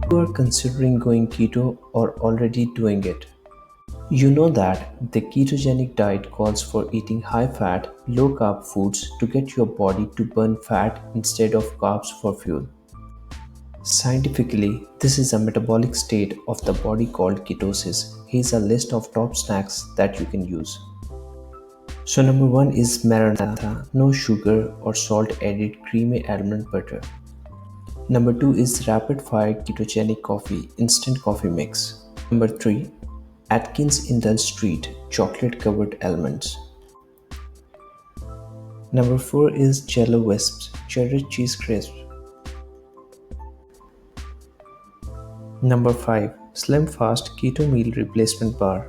You are considering going keto or already doing it. You know that the ketogenic diet calls for eating high fat, low carb foods to get your body to burn fat instead of carbs for fuel. Scientifically, this is a metabolic state of the body called ketosis. Here's a list of top snacks that you can use. So, number one is maranatha, no sugar or salt added creamy almond butter. Number two is rapid fire ketogenic coffee, instant coffee mix. Number three, Atkins Indulge Treat, chocolate covered almonds. Number four is Jello Wisps, cheddar cheese crisp. Number 5. Slim Fast Keto Meal Replacement Bar.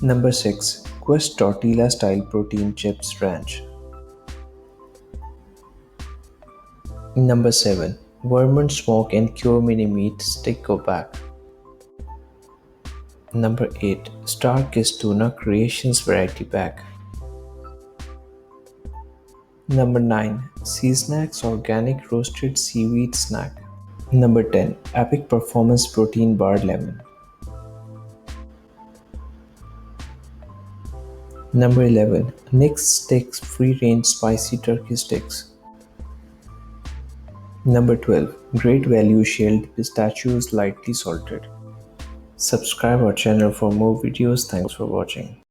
Number 6. Quest Tortilla Style Protein Chips Ranch. Number 7. Vermont Smoke and Cure Mini Meat Stick Go Back. Number 8. Star Kiss Tuna Creations Variety Pack. Number 9. Seasnax Organic Roasted Seaweed Snack. Number 10. Epic Performance Protein Bar Lemon. Number 11. Nick's Sticks Free Range Spicy Turkey Sticks. Number 12. Great Value Shelled Pistachios Lightly Salted. Subscribe our channel for more videos. Thanks for watching.